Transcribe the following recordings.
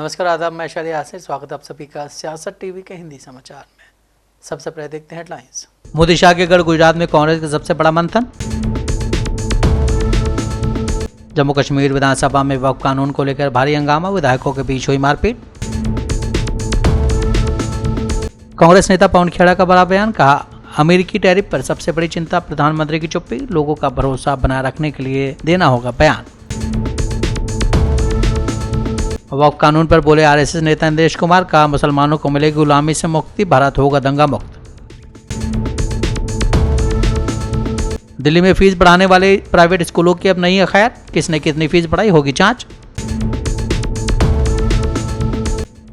नमस्कार, आदाब, मैं शहरी आसिफ। स्वागत है आप सभी का सियासत टीवी के हिंदी समाचार में। सबसे पहले देखते हैं हेडलाइंस। मोदी शाह के गढ़ गुजरात में कांग्रेस का सबसे बड़ा मंथन। जम्मू कश्मीर विधानसभा में वक्फ कानून को लेकर भारी हंगामा, विधायकों के बीच हुई मारपीट। कांग्रेस नेता पवन खेड़ा का बड़ा बयान, कहा अमेरिकी टैरिफ पर सबसे बड़ी चिंता प्रधानमंत्री की चुप्पी, लोगों का भरोसा बनाए रखने के लिए देना होगा बयान। वक्फ कानून पर बोले आरएसएस नेता नीतीश कुमार, कहा मुसलमानों को मिलेगी गुलामी से मुक्ति, भारत होगा दंगा मुक्त। दिल्ली में फीस बढ़ाने वाले प्राइवेट स्कूलों की अब नई खैर, किसने कितनी फीस बढ़ाई होगी जांच।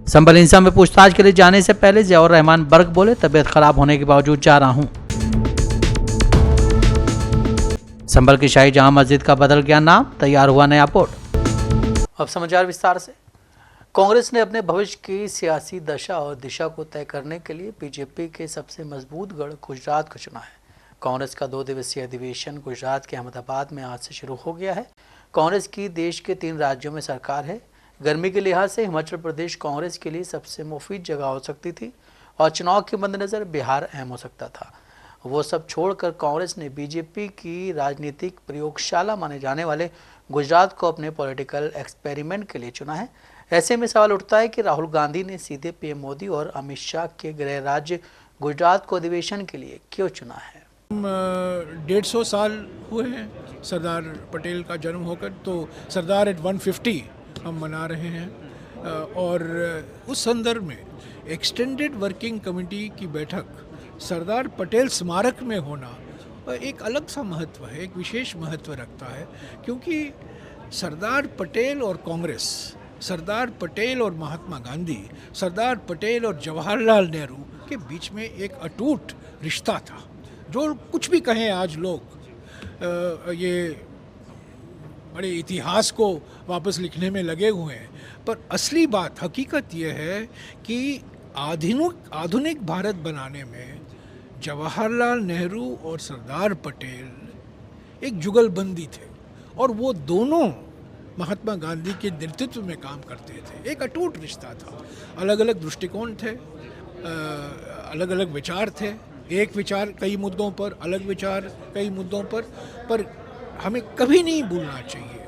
संभल हिंसा में पूछताछ के लिए जाने से पहले जियाउर रहमान बर्क बोले, तबीयत खराब होने के बावजूद जा रहा हूं। संभल की शाही जहां मस्जिद का बदल गया नाम, तैयार हुआ नया बोर्ड। अब समाचार विस्तार से। कांग्रेस ने अपने भविष्य की सियासी दशा और दिशा को तय करने के लिए बीजेपी के सबसे मजबूत गढ़ गुजरात को चुना है। कांग्रेस का 2 दिवसीय अधिवेशन गुजरात के अहमदाबाद में आज से शुरू हो गया है। कांग्रेस की देश के 3 राज्यों में सरकार है। गर्मी के लिहाज से हिमाचल प्रदेश कांग्रेस के लिए सबसे मुफीद जगह हो सकती थी और चुनाव के मद्देनजर बिहार अहम हो सकता था। वो सब छोड़कर कांग्रेस ने बीजेपी की राजनीतिक प्रयोगशाला माने जाने वाले गुजरात को अपने पॉलिटिकल एक्सपेरिमेंट के लिए चुना है। ऐसे में सवाल उठता है कि राहुल गांधी ने सीधे पीएम मोदी और अमित शाह के गृह राज्य गुजरात को अधिवेशन के लिए क्यों चुना है। 150 साल हुए हैं सरदार पटेल का जन्म होकर, तो सरदार एट 150 हम मना रहे हैं और उस संदर्भ में एक्सटेंडेड वर्किंग कमेटी की बैठक सरदार पटेल स्मारक में होना एक अलग सा महत्व है, एक विशेष महत्व रखता है, क्योंकि सरदार पटेल और कांग्रेस, सरदार पटेल और महात्मा गांधी, सरदार पटेल और जवाहरलाल नेहरू के बीच में एक अटूट रिश्ता था। जो कुछ भी कहें आज लोग ये बड़े इतिहास को वापस लिखने में लगे हुए हैं, पर असली बात हकीकत यह है कि आधुनिक भारत बनाने में जवाहरलाल नेहरू और सरदार पटेल एक जुगलबंदी थे और वो दोनों महात्मा गांधी के नेतृत्व में काम करते थे। एक अटूट रिश्ता था। अलग अलग दृष्टिकोण थे, अलग अलग विचार थे, एक विचार कई मुद्दों पर, अलग विचार कई मुद्दों पर हमें कभी नहीं भूलना चाहिए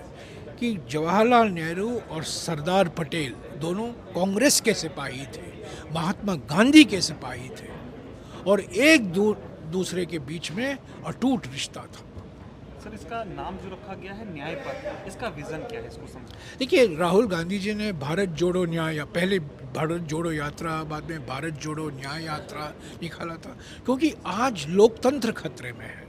कि जवाहरलाल नेहरू और सरदार पटेल दोनों कांग्रेस के सिपाही थे, महात्मा गांधी के सिपाही थे और एक दूसरे के बीच में अटूट रिश्ता था। सर, इसका नाम जो रखा गया है न्याय पथ, इसका विजन क्या है, इसको समझ। देखिए, राहुल गांधी जी ने भारत जोड़ो न्याय, या पहले भारत जोड़ो यात्रा, बाद में भारत जोड़ो न्याय यात्रा निकाला था, क्योंकि आज लोकतंत्र खतरे में है,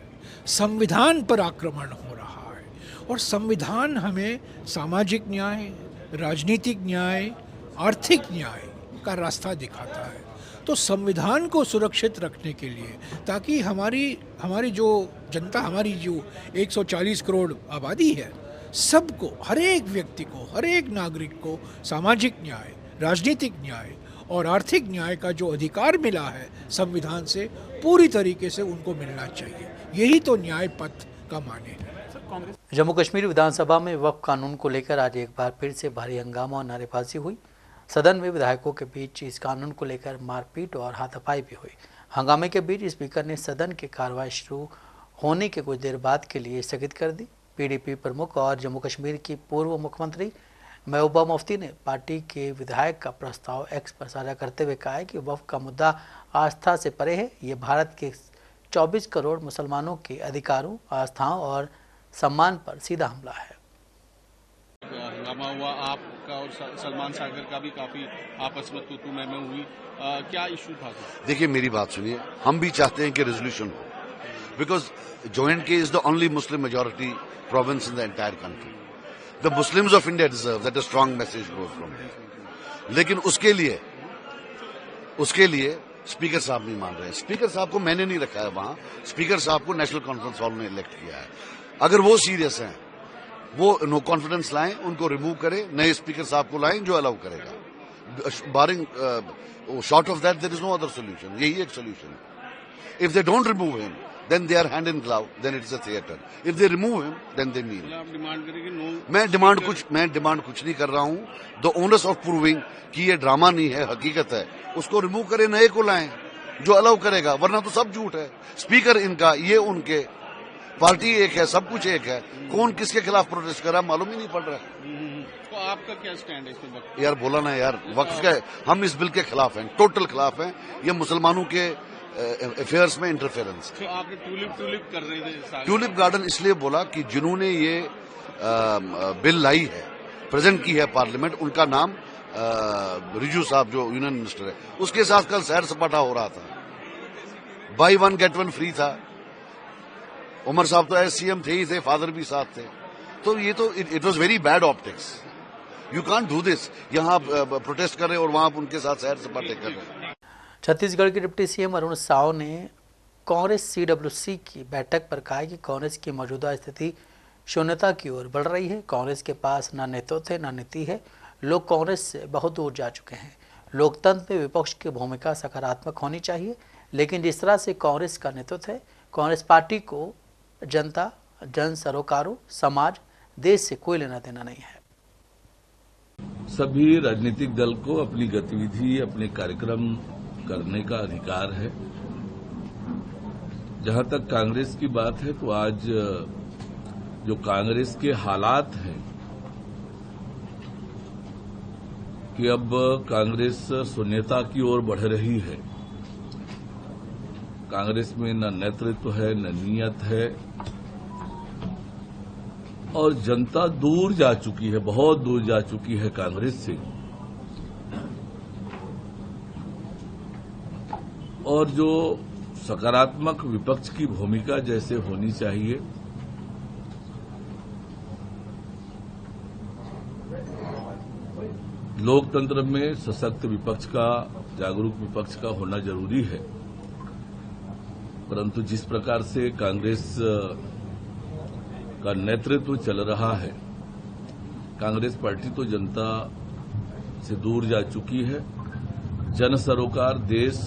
संविधान पर आक्रमण हो रहा है और संविधान हमें सामाजिक न्याय, राजनीतिक न्याय, आर्थिक न्याय का रास्ता दिखाता है। तो संविधान को सुरक्षित रखने के लिए, ताकि हमारी जो जनता, हमारी जो 140 करोड़ आबादी है, सबको, हर एक व्यक्ति को, हर एक नागरिक को सामाजिक न्याय, राजनीतिक न्याय और आर्थिक न्याय का जो अधिकार मिला है संविधान से, पूरी तरीके से उनको मिलना चाहिए। यही तो न्याय पथ का माने है। जम्मू कश्मीर विधानसभा में वक्फ कानून को लेकर आज एक बार फिर से भारी हंगामा और नारेबाजी हुई। सदन में विधायकों के बीच इस कानून को लेकर मारपीट और हाथापाई भी हुई। हंगामे के बीच स्पीकर ने सदन की कार्रवाई शुरू होने के कुछ देर बाद के लिए स्थगित कर दी। पीडीपी प्रमुख और जम्मू कश्मीर की पूर्व मुख्यमंत्री महबूबा मुफ्ती ने पार्टी के विधायक का प्रस्ताव एक्स पर साझा करते हुए कहा है कि वक्फ का मुद्दा आस्था से परे है। ये भारत के 24 करोड़ मुसलमानों के अधिकारों, आस्थाओं और सम्मान पर सीधा हमला है। हंगामा हुआ, आपका और सलमान सागर का भी काफी आपस में तू मैं हुई, क्या इशू था? देखिए, मेरी बात सुनिए, हम भी चाहते हैं कि रेजोल्यूशन हो, because J&K is the only Muslim majority province in the entire country. The Muslims of India deserve that a strong message goes from here. लेकिन उसके लिए स्पीकर साहब नहीं मान रहे। स्पीकर साहब को मैंने नहीं रखा है वहां, स्पीकर साहब को नेशनल कॉन्फ्रेंस हॉल ने इलेक्ट किया है। अगर वो सीरियस हैं, वो नो कॉन्फिडेंस लाएं, उनको रिमूव करें, नए स्पीकर साहब को लाएं जो अलाउ करेगा। Barring short of that there is no other solution. यही एक सोल्यूशन है। If they don't remove him, then they are hand in glove, then it's a theatre. If they remove him, then they mean. आप demand करेंगे no? मैं demand कुछ नहीं कर रहा हूं. द ओनर्स ऑफ प्रूविंग कि ये ड्रामा नहीं है, हकीकत है, उसको रिमूव करे, नए को लाएं जो अलाउ करेगा, वरना तो सब झूठ है. स्पीकर इनका, ये उनके, पार्टी एक है, सब कुछ एक है. कौन किसके खिलाफ प्रोटेस्ट कर रहा है मालूम ही नहीं पड़ रहा है. तो आपका क्या स्टैंड है इसमें? वक्त यार बोला ना यार, वक्फ का हम इस बिल के खिलाफ हैं, टोटल खिलाफ हैं. ये मुसलमानों के अफेयर्स में इंटरफेरेंस. तो आपने टूलिप कर रहे थे. ट्यूलिप गार्डन इसलिए बोला कि जिन्होंने ये बिल लाई है, प्रेजेंट की है पार्लियामेंट, उनका नाम रिजू साहब जो यूनियन मिनिस्टर है, उसके साथ कल सैर सपाटा हो रहा था. By one get one free था. उमर साहब तो एज सीएम थे ही थे, फादर भी साथ थे. तो ये तो it was very bad optics. You can't do this. यहाँ आप प्रोटेस्ट कर रहे और वहां आप उनके साथ सैर सपाटे कर रहे. छत्तीसगढ़ के डिप्टी सीएम अरुण साव ने कांग्रेस सीडब्ल्यूसी की बैठक पर कहा कि कांग्रेस की मौजूदा स्थिति शून्यता की ओर बढ़ रही है. कांग्रेस के पास न नेतृत्व है न नीति है. लोग कांग्रेस से बहुत दूर जा चुके हैं. लोकतंत्र में विपक्ष की भूमिका सकारात्मक होनी चाहिए, लेकिन जिस तरह से कांग्रेस का नेतृत्व है, कांग्रेस पार्टी को जनता, जन सरोकारों, समाज, देश से कोई लेना देना नहीं है. सभी राजनीतिक दल को अपनी गतिविधि, अपने कार्यक्रम करने का अधिकार है. जहां तक कांग्रेस की बात है, तो आज जो कांग्रेस के हालात हैं कि अब कांग्रेस शून्यता की ओर बढ़ रही है. कांग्रेस में न नेतृत्व है, न नीयत है, और जनता दूर जा चुकी है, बहुत दूर जा चुकी है कांग्रेस से. और जो सकारात्मक विपक्ष की भूमिका जैसे होनी चाहिए, लोकतंत्र में सशक्त विपक्ष का, जागरूक विपक्ष का होना जरूरी है. परंतु जिस प्रकार से कांग्रेस का नेतृत्व चल रहा है, कांग्रेस पार्टी तो जनता से दूर जा चुकी है. जन सरोकार, देश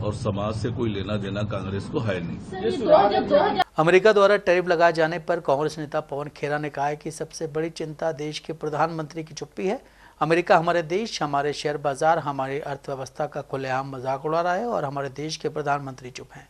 और समाज से कोई लेना देना कांग्रेस को है नहीं. अमेरिका द्वारा टैरिफ लगाए जाने पर कांग्रेस नेता पवन खेरा ने कहा है कि सबसे बड़ी चिंता देश के प्रधानमंत्री की चुप्पी है. अमेरिका हमारे देश, हमारे शेयर बाजार, हमारी अर्थव्यवस्था का खुलेआम मजाक उड़ा रहा है और हमारे देश के प्रधानमंत्री चुप हैं.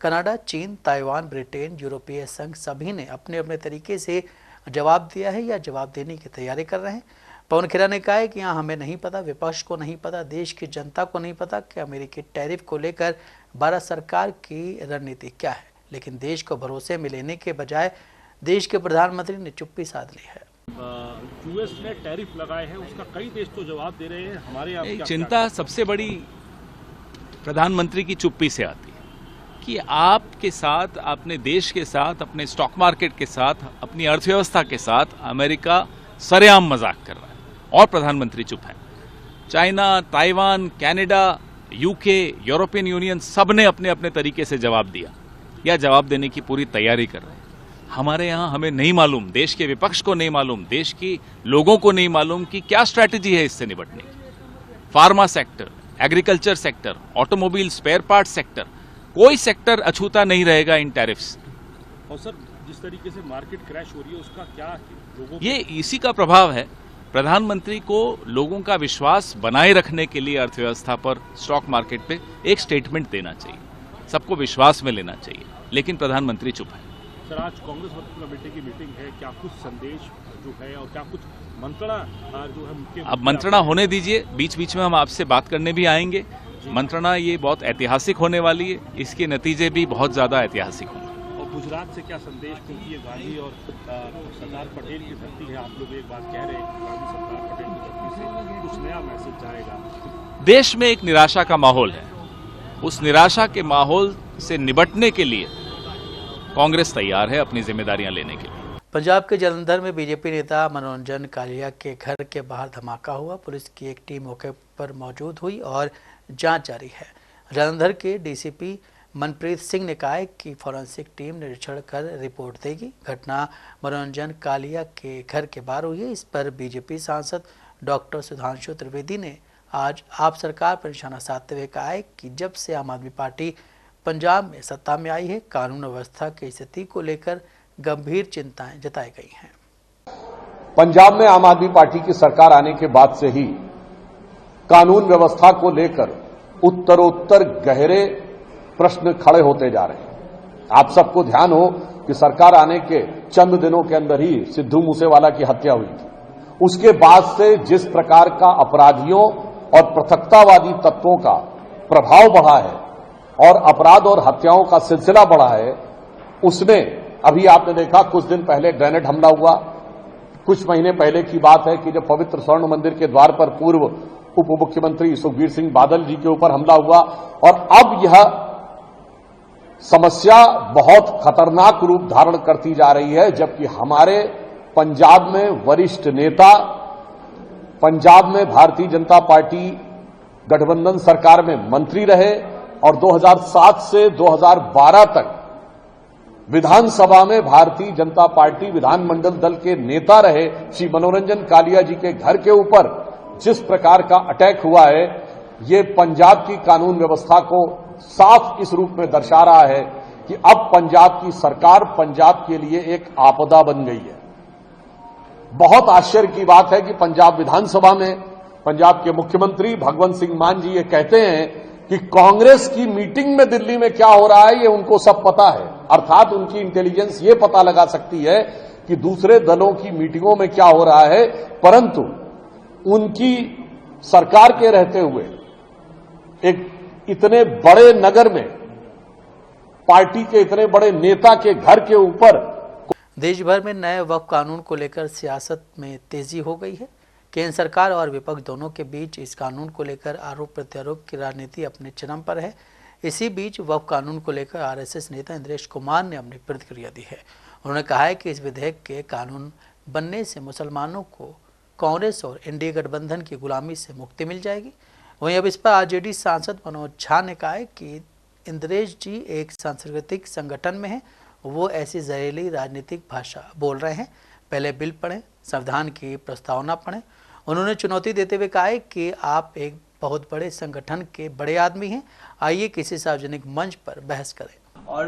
कनाडा, चीन, ताइवान, ब्रिटेन, यूरोपीय संघ सभी ने अपने अपने तरीके से जवाब दिया है या जवाब देने की तैयारी कर रहे हैं. पवन खेरा ने कहा है कि यहाँ हमें नहीं पता, विपक्ष को नहीं पता, देश की जनता को नहीं पता कि अमेरिकी टैरिफ को लेकर भारत सरकार की रणनीति क्या है. लेकिन देश को भरोसे में लेने के बजाय देश के प्रधानमंत्री ने चुप्पी साध ली है. यूएस ने टैरिफ लगाए हैं, उसका कई देश तो जवाब दे रहे हैं. हमारे यहाँ चिंता सबसे बड़ी प्रधानमंत्री की चुप्पी से आती है कि आपके साथ, अपने देश के साथ, अपने स्टॉक मार्केट के साथ, अपनी अर्थव्यवस्था के साथ अमेरिका सरेआम मजाक कर रहा है और प्रधानमंत्री चुप है. China, Taiwan, Canada, UK, European union सब ने अपने अपने तरीके से जवाब दिया या जवाब देने की पूरी तैयारी कर रहे हैं. हमारे यहाँ हमें नहीं मालूम, देश के विपक्ष को नहीं मालूम, देश की लोगों को नहीं मालूम कि क्या स्ट्रैटेजी है इससे निपटने की. Pharma sector, agriculture sector, automobile spare part sector, कोई सेक्टर अछूता नहीं रहेगा इन टैरिफ्स. और सर, जिस तरीके से मार्केट क्रैश हो रही है, उसका क्या लोगों ये इसी का प्रभाव है. प्रधानमंत्री को लोगों का विश्वास बनाए रखने के लिए अर्थव्यवस्था पर, स्टॉक मार्केट पे एक स्टेटमेंट देना चाहिए, सबको विश्वास में लेना चाहिए, लेकिन प्रधानमंत्री चुप है. सर, आज कांग्रेस वर्किंग कमेटी की मीटिंग है, क्या कुछ संदेश जो है और क्या कुछ मंत्रणा जो है मुख्य, अब मंत्रणा होने दीजिए, बीच बीच में हम आपसे बात करने भी आएंगे. मंत्रणा ये बहुत ऐतिहासिक होने वाली है, इसके नतीजे भी बहुत ज्यादा ऐतिहासिक होंगे. और गुजरात से क्या संदेश, क्योंकि ये गांधी और सरदार पटेल की धरती है, आप लोग एक बात कह रहे हैं कि गांधी सरदार पटेल की धरती से कुछ नया मैसेज जाएगा. देश में एक निराशा का माहौल है. उस निराशा के माहौल से निपटने के लिए कांग्रेस तैयार है अपनी जिम्मेदारियां लेने के लिए. पंजाब के जालंधर में बीजेपी नेता मनोरंजन कालिया के घर के बाहर धमाका हुआ. पुलिस की एक टीम मौके पर मौजूद हुई और जांच जारी है. जालंधर के डीसीपी मनप्रीत सिंह ने कहा है कि फॉरेंसिक टीम निरीक्षण कर रिपोर्ट देगी. घटना मनोरंजन कालिया के घर के बाहर हुई है. इस पर बीजेपी सांसद डॉक्टर सुधांशु त्रिवेदी ने आज आप सरकार पर निशाना साधते हुए कहा है कि जब से आम आदमी पार्टी पंजाब में सत्ता में आई है। कानून व्यवस्था की स्थिति को लेकर गंभीर चिंताएं जताई गई हैं। पंजाब में आम आदमी पार्टी की सरकार आने के बाद से ही कानून व्यवस्था को लेकर उत्तरोत्तर गहरे प्रश्न खड़े होते जा रहे हैं। आप सबको ध्यान हो कि सरकार आने के चंद दिनों के अंदर ही सिद्धू मूसेवाला की हत्या हुई थी। उसके बाद से जिस प्रकार का अपराधियों और पृथकतावादी तत्वों का प्रभाव बढ़ा है और अपराध और हत्याओं का सिलसिला बढ़ा है, उसमें अभी आपने देखा कुछ दिन पहले ग्रेनेड हमला हुआ। कुछ महीने पहले की बात है कि जब पवित्र स्वर्ण मंदिर के द्वार पर पूर्व उप मुख्यमंत्री सुखबीर सिंह बादल जी के ऊपर हमला हुआ, और अब यह समस्या बहुत खतरनाक रूप धारण करती जा रही है, जबकि हमारे पंजाब में वरिष्ठ नेता, पंजाब में भारतीय जनता पार्टी गठबंधन सरकार में मंत्री रहे और 2007 से 2012 तक विधानसभा में भारतीय जनता पार्टी विधानमंडल दल के नेता रहे श्री मनोरंजन कालिया जी के घर के ऊपर जिस प्रकार का अटैक हुआ है, ये पंजाब की कानून व्यवस्था को साफ इस रूप में दर्शा रहा है कि अब पंजाब की सरकार पंजाब के लिए एक आपदा बन गई है। बहुत आश्चर्य की बात है कि पंजाब विधानसभा में पंजाब के मुख्यमंत्री भगवंत सिंह मान जी ये कहते हैं कि कांग्रेस की मीटिंग में दिल्ली में क्या हो रहा है ये उनको सब पता है। अर्थात उनकी इंटेलिजेंस ये पता लगा सकती है कि दूसरे दलों की मीटिंगों में क्या हो रहा है, परंतु उनकी सरकार के रहते हुए एक इतने बड़े नगर में पार्टी के इतने बड़े नेता के घर के ऊपर। देश भर में नए वक्फ कानून को लेकर सियासत में तेजी हो गई है। केंद्र सरकार और विपक्ष दोनों के बीच इस कानून को लेकर आरोप प्रत्यारोप की राजनीति अपने चरम पर है। इसी बीच वक्फ कानून को लेकर आरएसएस नेता इंद्रेश कुमार ने अपनी प्रतिक्रिया दी है। उन्होंने कहा है कि इस विधेयक के कानून बनने से मुसलमानों को कांग्रेस और एनडीए गठबंधन की गुलामी से मुक्ति मिल जाएगी। वहीं अब इस पर आरजेडी सांसद मनोज झा ने कहा है कि इंद्रेश जी एक सांस्कृतिक संगठन में हैं, वो ऐसी जहरीली राजनीतिक भाषा बोल रहे हैं। पहले बिल पढ़ें, संविधान की प्रस्तावना पढ़ें। उन्होंने चुनौती देते हुए कहा है कि आप एक बहुत बड़े संगठन के बड़े आदमी हैं, आइए किसी सार्वजनिक मंच पर बहस करें। और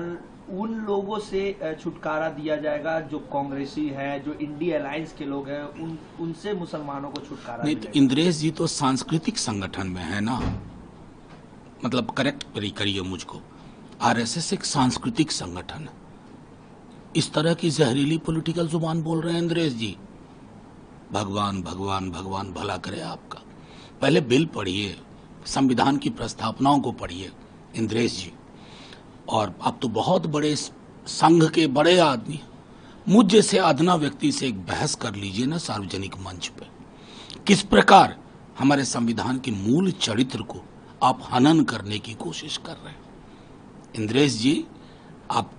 उन लोगों से छुटकारा दिया जाएगा जो कांग्रेसी है, जो इंडिया अलायंस के लोग हैं, उनसे मुसलमानों को छुटकारा नहीं। तो इंद्रेश जी तो सांस्कृतिक संगठन में है ना, मतलब करेक्ट करिए मुझको। आरएसएस एक सांस्कृतिक संगठन है। इस तरह की जहरीली पॉलिटिकल जुबान बोल रहे हैं इंद्रेश जी। भगवान भगवान भगवान भला करे आपका। पहले बिल पढ़िए, संविधान की प्रस्तावनाओं को पढ़िए इंद्रेश जी। और आप तो बहुत बड़े संघ के बड़े आदमी, मुझ जैसे अदना व्यक्ति से एक बहस कर लीजिए ना सार्वजनिक मंच पे। किस प्रकार हमारे संविधान के मूल चरित्र को आप हनन करने की कोशिश कर रहे हैं। इंद्रेश जी, आप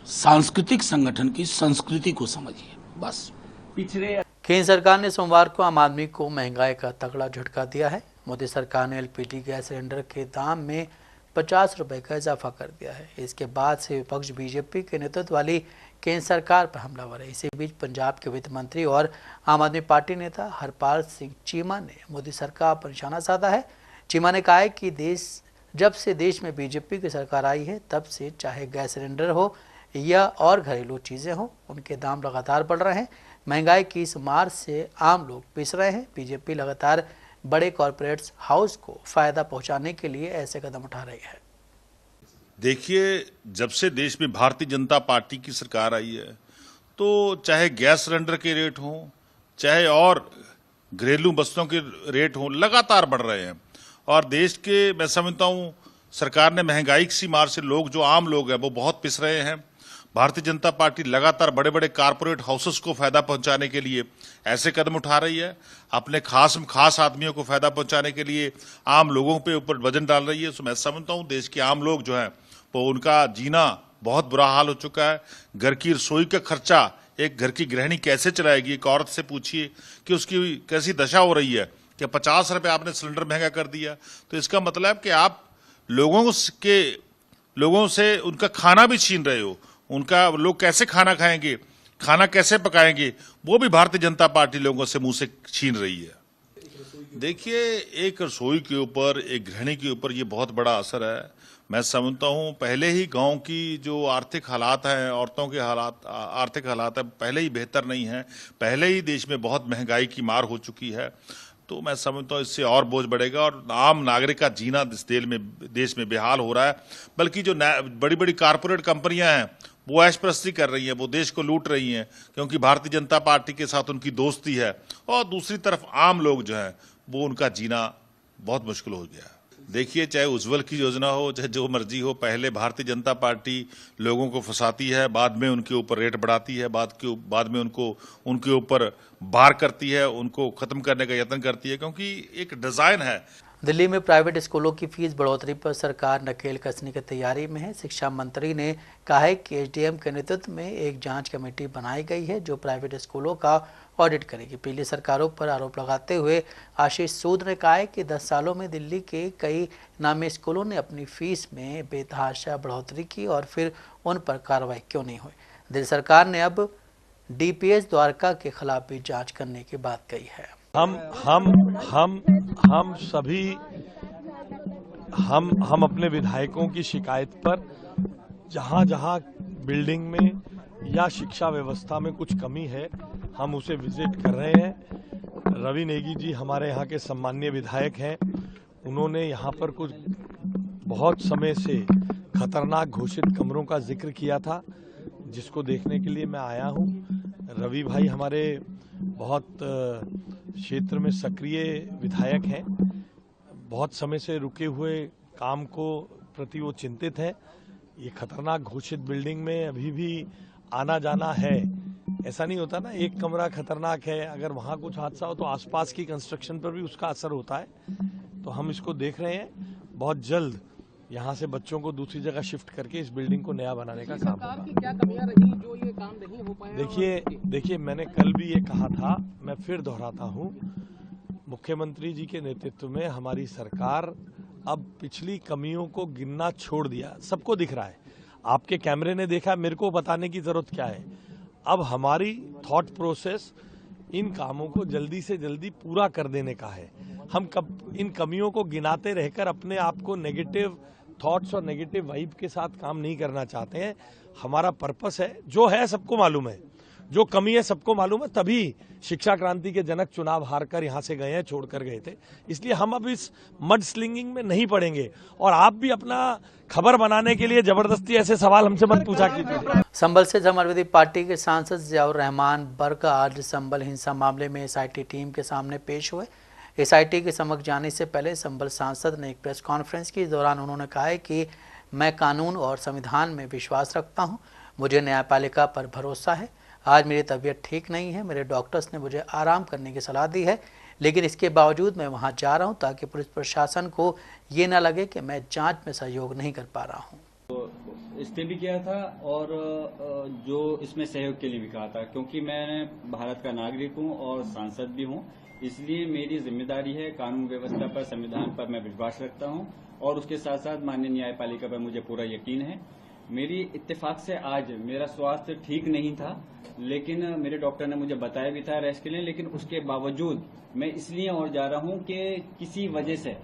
सांस्कृतिक संगठन की संस्कृति को समझिए बस। पिछड़े केंद्र सरकार ने सोमवार को आम आदमी को महंगाई का तगड़ा झटका दिया है। मोदी सरकार ने एलपीजी गैस सिलेंडर के दाम में 50 रुपए का इजाफा कर दिया है। इसके बाद से विपक्ष बीजेपी के नेतृत्व वाली केंद्र सरकार पर हमलावर है। इसी बीच पंजाब के वित्त मंत्री और आम आदमी पार्टी नेता हरपाल सिंह चीमा ने मोदी सरकार पर निशाना साधा है। चीमा ने कहा है कि जब से देश में बीजेपी की सरकार आई है, तब से चाहे गैस सिलेंडर हो या और घरेलू चीज़ें हों, उनके दाम लगातार बढ़ रहे हैं। महंगाई की इस मार से आम लोग पिस रहे हैं। बीजेपी लगातार बड़े कॉरपोरेट्स हाउस को फायदा पहुंचाने के लिए ऐसे कदम उठा रही है। देखिए, जब से देश में भारतीय जनता पार्टी की सरकार आई है, तो चाहे गैस सिलेंडर के रेट हों, चाहे और घरेलू वस्तुओं के रेट हों, लगातार बढ़ रहे हैं। और देश के, मैं समझता हूं, सरकार ने महंगाई की मार से लोग, जो आम लोग हैं, वो बहुत पिस रहे हैं। भारतीय जनता पार्टी लगातार बड़े बड़े कारपोरेट हाउसेस को फायदा पहुंचाने के लिए ऐसे कदम उठा रही है। अपने खास आदमियों को फायदा पहुंचाने के लिए आम लोगों पे ऊपर वजन डाल रही है। तो मैं समझता हूं देश के आम लोग जो हैं, वो उनका जीना बहुत बुरा हाल हो चुका है। घर की रसोई का खर्चा एक घर की गृहिणी कैसे चलाएगी? एक औरत से पूछिए कि उसकी कैसी दशा हो रही है कि 50 रुपये आपने सिलेंडर महंगा कर दिया। तो इसका मतलब कि आप लोगों से उनका खाना भी छीन रहे हो। उनका लोग कैसे खाना खाएंगे, खाना कैसे पकाएंगे, वो भी भारतीय जनता पार्टी लोगों से मुंह से छीन रही है। देखिए, एक रसोई के ऊपर, एक गृहिणी के ऊपर ये बहुत बड़ा असर है। मैं समझता हूं पहले ही गांव की जो आर्थिक हालात हैं, औरतों के हालात, आर्थिक हालात है पहले ही बेहतर नहीं है। पहले ही देश में बहुत महंगाई की मार हो चुकी है। तो मैं समझता हूँ इससे और बोझ बढ़ेगा और आम नागरिक का जीना इस देश में बेहाल हो रहा है। बल्कि जो बड़ी बड़ी कारपोरेट कंपनियां हैं वो ऐशप्रस्ती कर रही हैं, वो देश को लूट रही हैं क्योंकि भारतीय जनता पार्टी के साथ उनकी दोस्ती है। और दूसरी तरफ आम लोग जो हैं वो उनका जीना बहुत मुश्किल हो गया है। देखिए, चाहे उज्ज्वल की योजना हो, चाहे जो मर्जी हो, पहले भारतीय जनता पार्टी लोगों को फंसाती है, बाद में उनके ऊपर रेट बढ़ाती है, बाद में उनके ऊपर बार करती है, उनको खत्म करने का यत्न करती है, क्योंकि एक डिजाइन है। दिल्ली में प्राइवेट स्कूलों की फीस बढ़ोतरी पर सरकार नकेल कसने की तैयारी में है। शिक्षा मंत्री ने कहा है कि एसडीएम के नेतृत्व में एक जांच कमेटी बनाई गई है जो प्राइवेट स्कूलों का ऑडिट करेगी। पिछली सरकारों पर आरोप लगाते हुए आशीष सूद ने कहा है कि 10 सालों में दिल्ली के कई नामी स्कूलों ने अपनी फीस में बेतहाशा बढ़ोतरी की और फिर उन पर कार्रवाई क्यों नहीं हुई। दिल्ली सरकार ने अब डीपीएस द्वारका के खिलाफ भी जाँच करने की बात कही है। हम अपने विधायकों की शिकायत पर जहां बिल्डिंग में या शिक्षा व्यवस्था में कुछ कमी है हम उसे विजिट कर रहे हैं। रवि नेगी जी हमारे यहाँ के सम्मानीय विधायक हैं। उन्होंने यहाँ पर कुछ बहुत समय से खतरनाक घोषित कमरों का जिक्र किया था, जिसको देखने के लिए मैं आया हूँ। रवि भाई हमारे बहुत क्षेत्र में सक्रिय विधायक हैं, बहुत समय से रुके हुए काम को प्रति वो चिंतित हैं। ये खतरनाक घोषित बिल्डिंग में अभी भी आना जाना है, ऐसा नहीं होता ना, एक कमरा खतरनाक है, अगर वहाँ कुछ हादसा हो तो आसपास की कंस्ट्रक्शन पर भी उसका असर होता है। तो हम इसको देख रहे हैं, बहुत जल्द यहाँ से बच्चों को दूसरी जगह शिफ्ट करके इस बिल्डिंग को नया बनाने का काम होगा। क्या कमियां रही जो ये काम नहीं हो पाया? देखिए मैंने कल भी ये कहा था, मैं फिर दोहराता हूँ, मुख्यमंत्री जी के नेतृत्व में हमारी सरकार अब पिछली कमियों को गिनना छोड़ दिया। सबको दिख रहा है, आपके कैमरे ने देखा, मेरे को बताने की जरूरत क्या है। अब हमारी थॉट प्रोसेस इन कामों को जल्दी से जल्दी पूरा कर देने का है। हम इन कमियों को गिनाते रहकर अपने आप को नेगेटिव थॉट्स और नेगेटिव वाइब के साथ काम नहीं करना चाहते हैं। हमारा पर्पस है, जो है सबको मालूम है, जो कमी है सबको मालूम है, तभी शिक्षा क्रांति के जनक चुनाव हारकर यहाँ से गए हैं, छोड़कर गए थे। इसलिए हम अब इस मड स्लिंगिंग में नहीं पड़ेंगे। और आप भी अपना खबर बनाने के लिए जबरदस्ती ऐसे सवाल हमसे मत पूछा कीजिए। संभल से समाजवादी पार्टी के सांसद जियाउर रहमान बर्क आज संभल हिंसा मामले में एसआईटी टीम के सामने पेश हुए। एसआईटी के समक्ष जाने से पहले संभल सांसद ने एक प्रेस कॉन्फ्रेंस की। इस दौरान उन्होंने कहा है कि मैं कानून और संविधान में विश्वास रखता हूं, मुझे न्यायपालिका पर भरोसा है। आज मेरी तबीयत ठीक नहीं है, मेरे डॉक्टर्स ने मुझे आराम करने की सलाह दी है, लेकिन इसके बावजूद मैं वहां जा रहा हूं ताकि पुलिस प्रशासन को ये ना लगे कि मैं जांच में सहयोग नहीं कर पा रहा हूं। तो इसने भी किया था और जो इसमें सहयोग के लिए भी कहा था, क्योंकि मैं भारत का नागरिक हूं और सांसद भी हूं, इसलिए मेरी जिम्मेदारी है कानून व्यवस्था पर, संविधान पर मैं विश्वास रखता हूं और उसके साथ साथ माननीय न्यायपालिका पर मुझे पूरा यकीन है। मेरी इत्तेफाक से आज मेरा स्वास्थ्य ठीक नहीं था, लेकिन मेरे डॉक्टर ने मुझे बताया भी था रेस्ट के लिए, लेकिन उसके बावजूद मैं इसलिए और जा रहा हूं कि किसी वजह से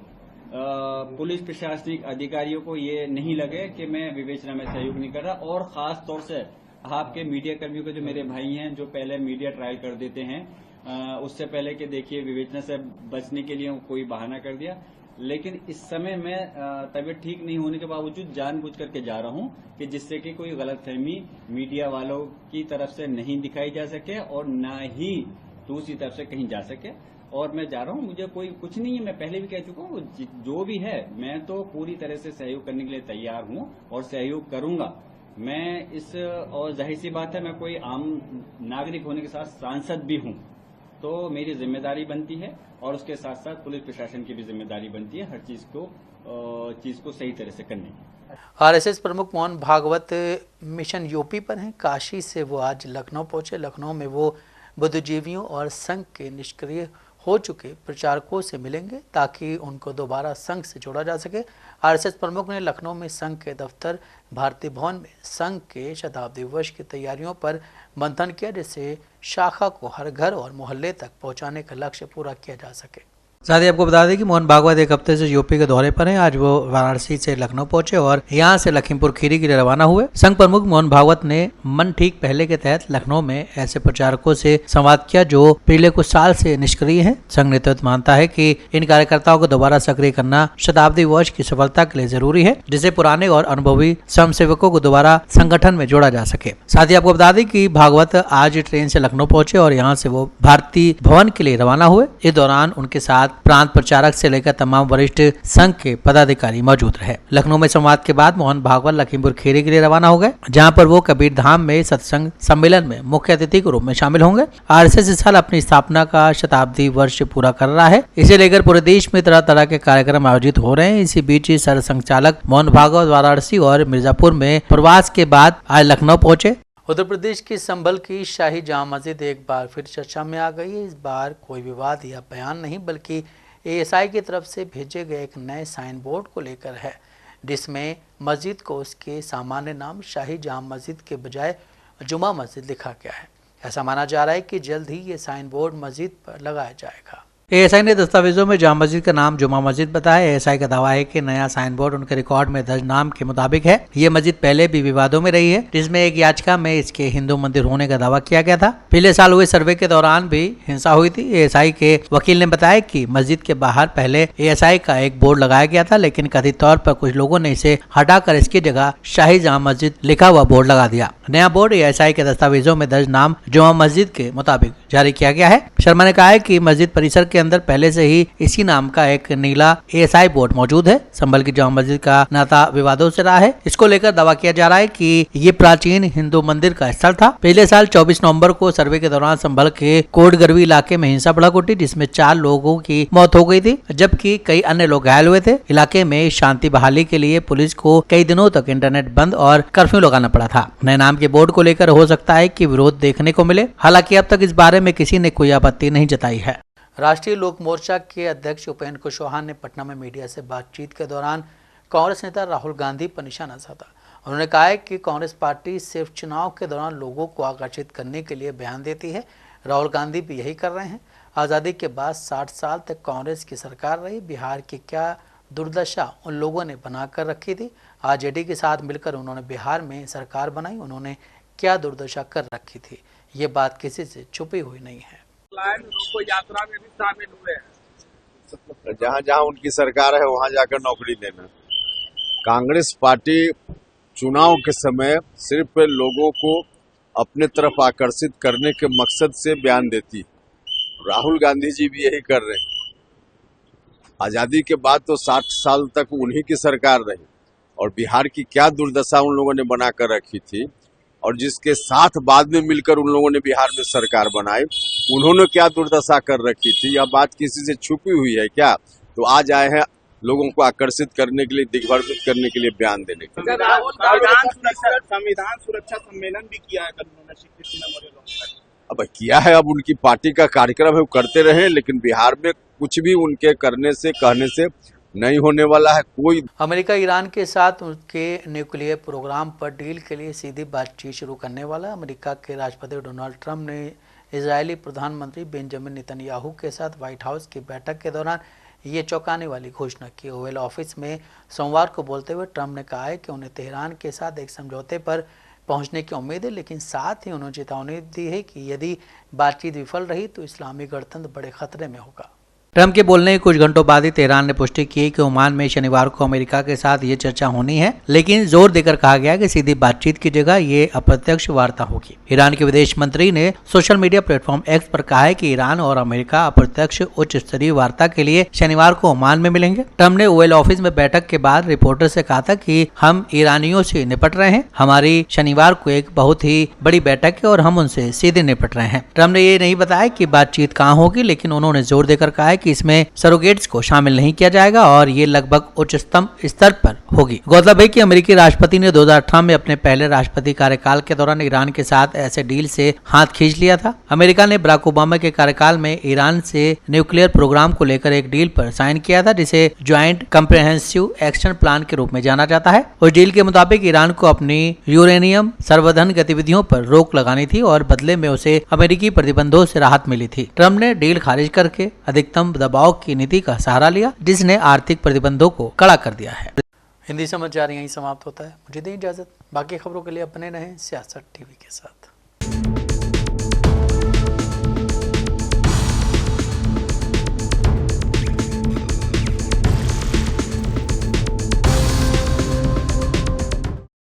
पुलिस प्रशासनिक अधिकारियों को ये नहीं लगे कि मैं विवेचना में सहयोग नहीं कर रहा। और खास तौर से आपके मीडिया कर्मियों के जो मेरे भाई हैं, जो पहले मीडिया ट्रायल कर देते हैं, उससे पहले कि देखिए विवेचना से बचने के लिए कोई बहाना कर दिया, लेकिन इस समय मैं तबीयत ठीक नहीं होने के बावजूद जानबूझ करके जा रहा हूं कि जिससे कि कोई गलतफहमी मीडिया वालों की तरफ से नहीं दिखाई जा सके और ना ही दूसरी तरफ से कहीं जा सके। और मैं जा रहा हूं, मुझे कोई कुछ नहीं है, मैं पहले भी कह चुका हूं, जो भी है मैं तो पूरी तरह से सहयोग करने के लिए तैयार हूं और सहयोग करूंगा। मैं इस, और जाहिर सी बात है मैं कोई आम नागरिक होने के साथ सांसद भी हूं, तो मेरी जिम्मेदारी बनती है और उसके साथ साथ पुलिस प्रशासन की भी जिम्मेदारी बनती है हर चीज को सही तरह से करने की। आरएसएस प्रमुख मोहन भागवत मिशन यूपी पर हैं। काशी से वो आज लखनऊ पहुंचे। लखनऊ में वो बुद्धिजीवियों और संघ के निष्क्रिय हो चुके प्रचारकों से मिलेंगे ताकि उनको दोबारा संघ से जोड़ा जा सके। आरएसएस प्रमुख ने लखनऊ में संघ के दफ्तर भारतीय भवन में संघ के शताब्दी वर्ष की तैयारियों पर मंथन किया, जिससे शाखा को हर घर और मोहल्ले तक पहुंचाने का लक्ष्य पूरा किया जा सके। साथ ही आपको बता दें कि मोहन भागवत एक हफ्ते से यूपी के दौरे पर हैं। आज वो वाराणसी से लखनऊ पहुंचे और यहां से लखीमपुर खीरी के लिए रवाना हुए। संघ प्रमुख मोहन भागवत ने मन ठीक पहले के तहत लखनऊ में ऐसे प्रचारकों से संवाद किया जो पिछले कुछ साल से निष्क्रिय हैं। संघ नेतृत्व मानता है कि इन कार्यकर्ताओं को दोबारा सक्रिय करना शताब्दी वर्ष की सफलता के लिए जरूरी है, जिससे पुराने और अनुभवी स्वयंसेवकों को दोबारा संगठन में जोड़ा जा सके। साथ ही आपको बता दें कि भागवत आज ट्रेन से लखनऊ पहुंचे और यहां से वो भारतीय भवन के लिए रवाना हुए। इस दौरान उनके साथ प्रांत प्रचारक से लेकर तमाम वरिष्ठ संघ के पदाधिकारी मौजूद रहे। लखनऊ में संवाद के बाद मोहन भागवत लखीमपुर खीरी के लिए रवाना हो गए, जहां पर वो कबीर धाम में सत्संग सम्मेलन में मुख्य अतिथि के रूप में शामिल होंगे। आरएसएस इस साल अपनी स्थापना का शताब्दी वर्ष पूरा कर रहा है। इसे लेकर पूरे देश में तरह तरह के कार्यक्रम आयोजित हो रहे हैं। इसी बीच सरसंघचालक मोहन भागवत वाराणसी और मिर्जापुर में प्रवास के बाद आज लखनऊ पहुंचे। उत्तर प्रदेश की संभल की शाही जामा मस्जिद एक बार फिर चर्चा में आ गई है। इस बार कोई विवाद या बयान नहीं, बल्कि एएसआई की तरफ से भेजे गए एक नए साइन बोर्ड को लेकर है, जिसमें मस्जिद को उसके सामान्य नाम शाही जामा मस्जिद के बजाय जुमा मस्जिद लिखा गया है। ऐसा माना जा रहा है कि जल्द ही ये साइन बोर्ड मस्जिद पर लगाया जाएगा। एएसआई ने दस्तावेजों में जामा मस्जिद का नाम जुमा मस्जिद बताया। एएसआई का दावा है कि नया साइन बोर्ड उनके रिकॉर्ड में दर्ज नाम के मुताबिक है। ये मस्जिद पहले भी विवादों में रही है, जिसमें एक याचिका में इसके हिंदू मंदिर होने का दावा किया गया था। पिछले साल हुए सर्वे के दौरान भी हिंसा हुई थी। एएसआई के वकील ने बताया कि मस्जिद के बाहर पहले एएसआई का एक बोर्ड लगाया गया था, लेकिन कथित तौर पर कुछ लोगों ने इसे हटाकर इसकी जगह शाही जामा मस्जिद लिखा हुआ बोर्ड लगा दिया। नया बोर्ड एएसआई के दस्तावेजों में दर्ज नाम जुमा मस्जिद के मुताबिक जारी किया गया है। शर्मा ने कहा है कि मस्जिद परिसर के अंदर पहले से ही इसी नाम का एक नीला एएसआई बोर्ड मौजूद है। संभल की जामा मस्जिद का नाता विवादों से रहा है। इसको लेकर दावा किया जा रहा है कि ये प्राचीन हिंदू मंदिर का स्थल था। पिछले साल 24 नवंबर को सर्वे के दौरान संभल के कोटगरवी इलाके में हिंसा भड़क उठी, जिसमें 4 लोगों की मौत हो गई थी, जबकि कई अन्य लोग घायल हुए थे। इलाके में शांति बहाली के लिए पुलिस को कई दिनों तक इंटरनेट बंद और कर्फ्यू लगाना पड़ा था। नए नाम के बोर्ड को लेकर हो सकता है कि विरोध देखने को मिले। हालांकि अब तक इस बारे में किसी ने कोई आपत्ति नहीं जताई है। राष्ट्रीय लोक मोर्चा के अध्यक्ष उपेंद्र कुशवाहा ने पटना में मीडिया से बातचीत के दौरान कांग्रेस नेता राहुल गांधी पर निशाना साधा। उन्होंने कहा है कि कांग्रेस पार्टी सिर्फ चुनाव के दौरान लोगों को आकर्षित करने के लिए बयान देती है। राहुल गांधी भी यही कर रहे हैं। आज़ादी के बाद 60 साल तक कांग्रेस की सरकार रही। बिहार की क्या दुर्दशा उन लोगों ने बनाकर रखी थी। आरजेडी के साथ मिलकर उन्होंने बिहार में सरकार बनाई। उन्होंने क्या दुर्दशा कर रखी थी, ये बात किसी से छुपी हुई नहीं है। यात्रा में भी शामिल हुए हैं। जहाँ जहाँ उनकी सरकार है वहाँ जाकर नौकरी देना। कांग्रेस पार्टी चुनाव के समय सिर्फ लोगों को अपने तरफ आकर्षित करने के मकसद से बयान देती। राहुल गांधी जी भी यही कर रहे हैं। आजादी के बाद तो 60 साल तक उन्हीं की सरकार रही और बिहार की क्या दुर्दशा उन लोगों ने बनाकर रखी थी और जिसके साथ बाद में मिलकर उन लोगों ने बिहार में सरकार बनाई, उन्होंने क्या दुर्दशा कर रखी थी, यह बात किसी से छुपी हुई है क्या? तो आज आए हैं लोगों को आकर्षित करने के लिए, दिग्भ्रमित करने के लिए बयान देने के लिए। संविधान सुरक्षा सम्मेलन भी किया है उन्होंने। अब किया है, अब उनकी पार्टी का कार्यक्रम है, वो करते रहे, लेकिन बिहार में कुछ भी उनके करने से कहने से नहीं होने वाला है। कोई अमेरिका ईरान के साथ उनके न्यूक्लियर प्रोग्राम पर डील के लिए सीधी बातचीत शुरू करने वाला। अमेरिका के राष्ट्रपति डोनाल्ड ट्रंप ने इजरायली प्रधानमंत्री बेंजामिन नेतन्याहू के साथ व्हाइट हाउस की बैठक के दौरान ये चौंकाने वाली घोषणा की। ओवल ऑफिस में सोमवार को बोलते हुए ट्रंप ने कहा है कि उन्हें तेहरान के साथ एक समझौते पर पहुंचने की उम्मीद है, लेकिन साथ ही उन्होंने चेतावनी दी है कि यदि बातचीत विफल रही तो इस्लामी गणतंत्र बड़े खतरे में होगा। ट्रंप के बोलने के कुछ घंटों बाद ही तेहरान ने पुष्टि की कि ओमान में शनिवार को अमेरिका के साथ ये चर्चा होनी है, लेकिन जोर देकर कहा गया कि सीधी बातचीत की जगह ये अप्रत्यक्ष वार्ता होगी। ईरान के विदेश मंत्री ने सोशल मीडिया प्लेटफॉर्म एक्स पर कहा है कि ईरान और अमेरिका अप्रत्यक्ष उच्च स्तरीय वार्ता के लिए शनिवार को ओमान में मिलेंगे। ट्रंप ने ओवल ऑफिस में बैठक के बाद रिपोर्टर से कहा था कि हम ईरानियों से निपट रहे हैं। हमारी शनिवार को एक बहुत ही बड़ी बैठक है और हम उनसे सीधे निपट रहे हैं। ट्रंप ने ये नहीं बताया कि बातचीत कहाँ होगी, लेकिन उन्होंने जोर देकर कहा है कि इसमें सरोगेट्स को शामिल नहीं किया जाएगा और ये लगभग उच्चतम स्तर पर होगी। गौरतलब है कि अमेरिकी राष्ट्रपति ने 2018 में अपने पहले राष्ट्रपति कार्यकाल के दौरान ईरान के साथ ऐसे डील से हाथ खींच लिया था। अमेरिका ने बराक ओबामा के कार्यकाल में ईरान से न्यूक्लियर प्रोग्राम को लेकर एक डील पर साइन किया था, जिसे ज्वाइंट कम्प्रिहेंसिव एक्शन प्लान के रूप में जाना जाता है। उस डील के मुताबिक ईरान को अपनी यूरेनियम संवर्धन गतिविधियों पर रोक लगानी थी और बदले में उसे अमेरिकी प्रतिबंधों से राहत मिली थी। ट्रंप ने डील खारिज करके अधिकतम दबाव की नीति का सहारा लिया, जिसने आर्थिक प्रतिबंधों को कड़ा कर दिया है। हिंदी समाचार यहीं समाप्त होता है। मुझे दें इजाजत। बाकी खबरों के लिए अपने रहें सियासत टीवी के साथ।